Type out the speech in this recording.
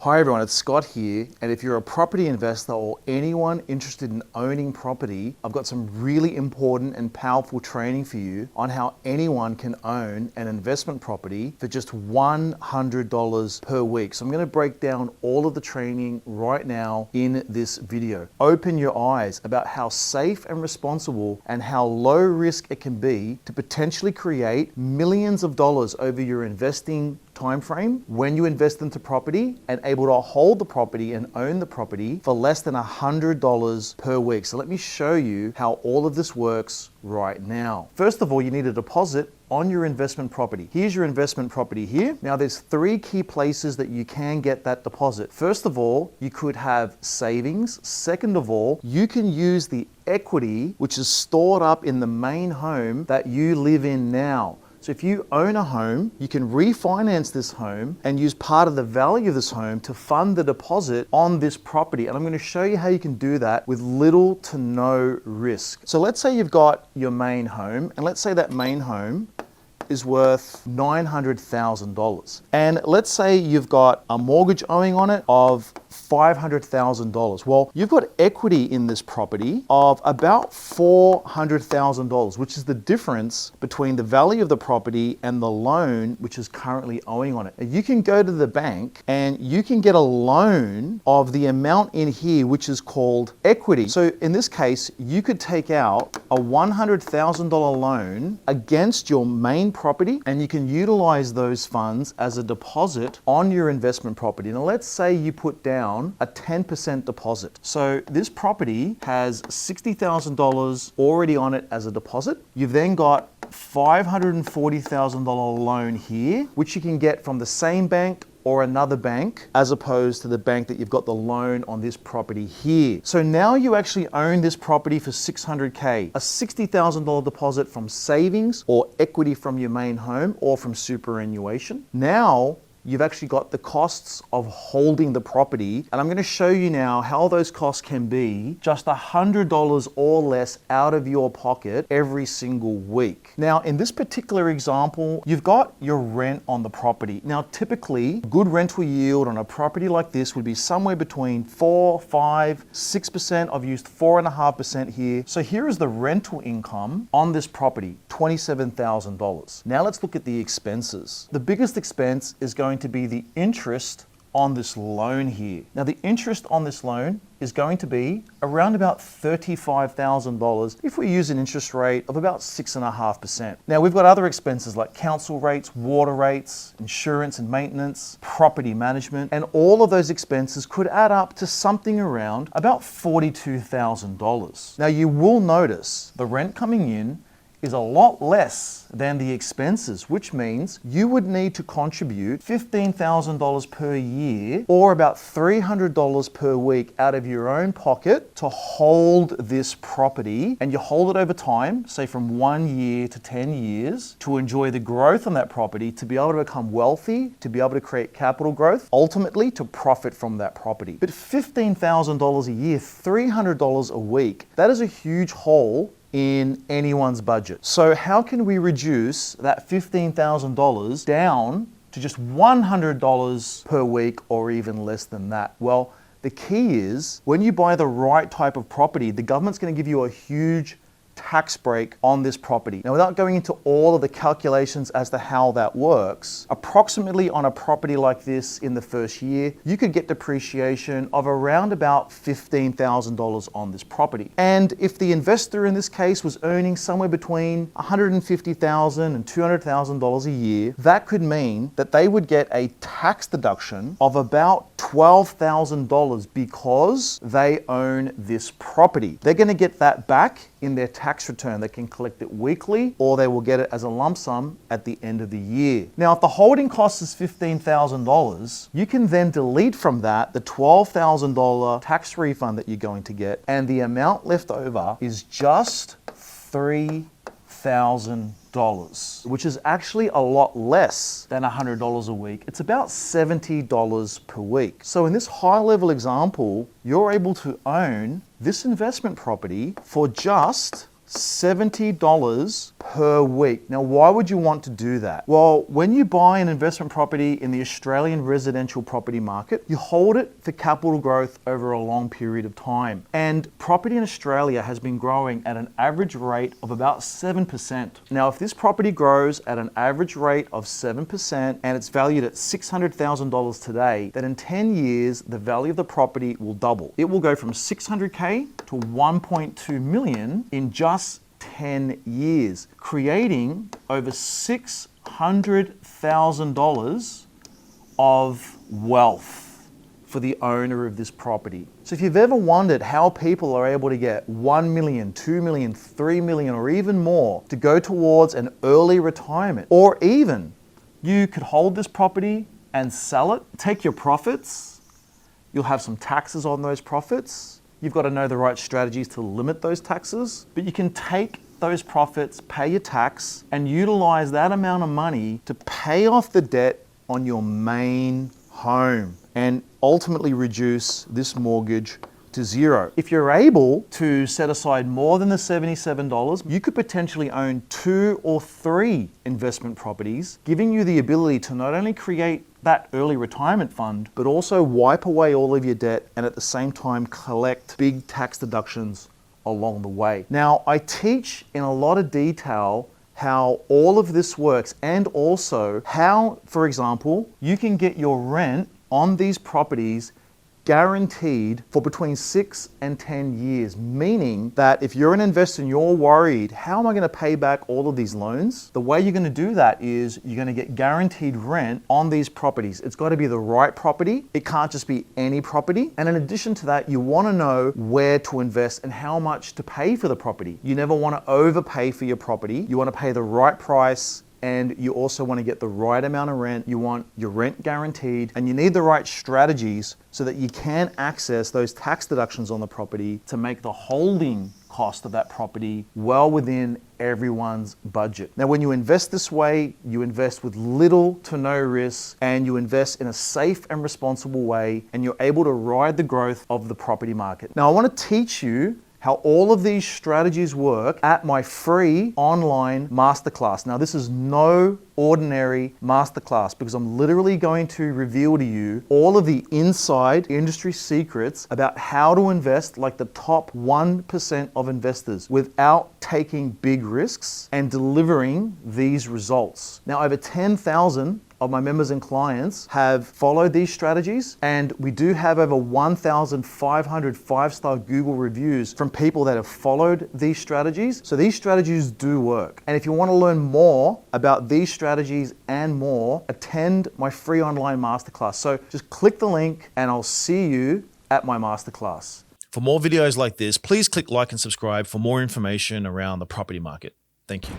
Hi everyone, it's Scott here, and if you're a property investor or anyone interested in owning property, I've got some really important and powerful training for you on how anyone can own an investment property for just $100 per week. So I'm going to break down all of the training right now in this video. Open your eyes about how safe and responsible and how low risk it can be to potentially create millions of dollars over your investing time frame when you invest into property and able to hold the property and own the property for less than $100 per week. So let me show you how all of this works right now. First of all, you need a deposit on your investment property. Here's your investment property here. Now there's three key places that you can get that deposit. First of all, you could have savings. Second of all, you can use the equity which is stored up in the main home that you live in now. So if you own a home, you can refinance this home and use part of the value of this home to fund the deposit on this property. And I'm going to show you how you can do that with little to no risk. So let's say you've got your main home, and let's say that main home is worth $900,000. And let's say you've got a mortgage owing on it of $500,000. Well, you've got equity in this property of about $400,000, which is the difference between the value of the property and the loan which is currently owing on it. And you can go to the bank and you can get a loan of the amount in here which is called equity. So in this case, you could take out a $100,000 loan against your main property, and you can utilize those funds as a deposit on your investment property. Now let's say you put down a 10% deposit. So this property has $60,000 already on it as a deposit. You've then got $540,000 loan here, which you can get from the same bank or another bank, as opposed to the bank that you've got the loan on this property here. So now you actually own this property for $600K, a $60,000 deposit from savings or equity from your main home or from superannuation. Now you've actually got the costs of holding the property, and I'm going to show you now how those costs can be just $100 or less out of your pocket every single week. Now in this particular example, you've got your rent on the property. Now typically, good rental yield on a property like this would be somewhere between 4, 5, 6%. I've used 4.5% here. So here is the rental income on this property, $27,000. Now let's look at the expenses. The biggest expense is going to be the interest on this loan here. Now the interest on this loan is going to be around about $35,000 if we use an interest rate of about 6.5%. Now we've got other expenses like council rates, water rates, insurance and maintenance, property management, and all of those expenses could add up to something around about $42,000. Now you will notice the rent coming in is a lot less than the expenses, which means you would need to contribute $15,000 per year or about $300 per week out of your own pocket to hold this property, and you hold it over time, say from 1 year to 10 years, to enjoy the growth on that property, to be able to become wealthy, to be able to create capital growth, ultimately to profit from that property. But $15,000 a year, $300 a week, that is a huge hole in anyone's budget. So how can we reduce that $15,000 down to just $100 per week or even less than that? Well, the key is when you buy the right type of property, the government's going to give you a huge tax break on this property. Now, without going into all of the calculations as to how that works, approximately on a property like this in the first year, you could get depreciation of around about $15,000 on this property. And if the investor in this case was earning somewhere between $150,000 and $200,000 a year, that could mean that they would get a tax deduction of about $12,000 because they own this property. They're going to get that back in their tax return. They can collect it weekly, or they will get it as a lump sum at the end of the year. Now, if the holding cost is $15,000, you can then delete from that the $12,000 tax refund that you're going to get, and the amount left over is just $3,000, which is actually a lot less than $100 a week. It's about $70 per week. So in this high-level example, you're able to own this investment property for just $70 per per week. Now, why would you want to do that? Well, when you buy an investment property in the Australian residential property market, you hold it for capital growth over a long period of time. And property in Australia has been growing at an average rate of about 7%. Now, if this property grows at an average rate of 7% and it's valued at $600,000 today, then in 10 years, the value of the property will double. It will go from 600K to 1.2 million in just 10 years, creating over $600,000 of wealth for the owner of this property. So if you've ever wondered how people are able to get 1 million, 2 million, 3 million, or even more to go towards an early retirement, or even you could hold this property and sell it, take your profits, you'll have some taxes on those profits. You've got to know the right strategies to limit those taxes, but you can take those profits, pay your tax, and utilize that amount of money to pay off the debt on your main home and ultimately reduce this mortgage to zero. If you're able to set aside more than the $77, you could potentially own 2 or 3 investment properties, giving you the ability to not only create that early retirement fund, but also wipe away all of your debt and at the same time collect big tax deductions along the way. Now, I teach in a lot of detail how all of this works and also how, for example, you can get your rent on these properties guaranteed for between 6 and 10 years, meaning that if you're an investor and you're worried, how am I going to pay back all of these loans? The way you're going to do that is you're going to get guaranteed rent on these properties. It's got to be the right property. It can't just be any property. And in addition to that, you want to know where to invest and how much to pay for the property. You never want to overpay for your property. You want to pay the right price, and you also want to get the right amount of rent. You want your rent guaranteed, and you need the right strategies so that you can access those tax deductions on the property to make the holding cost of that property well within everyone's budget. Now, when you invest this way, you invest with little to no risk, and you invest in a safe and responsible way, and you're able to ride the growth of the property market. Now, I want to teach you how all of these strategies work at my free online masterclass. Now, this is no ordinary masterclass because I'm literally going to reveal to you all of the inside industry secrets about how to invest like the top 1% of investors without taking big risks and delivering these results. Now, over 10,000 of my members and clients have followed these strategies, and we do have over 1,500 5-star Google reviews from people that have followed these strategies. So these strategies do work. And if you want to learn more about these strategies and more, attend my free online masterclass. So just click the link and I'll see you at my masterclass. For more videos like this, please click like and subscribe for more information around the property market. Thank you.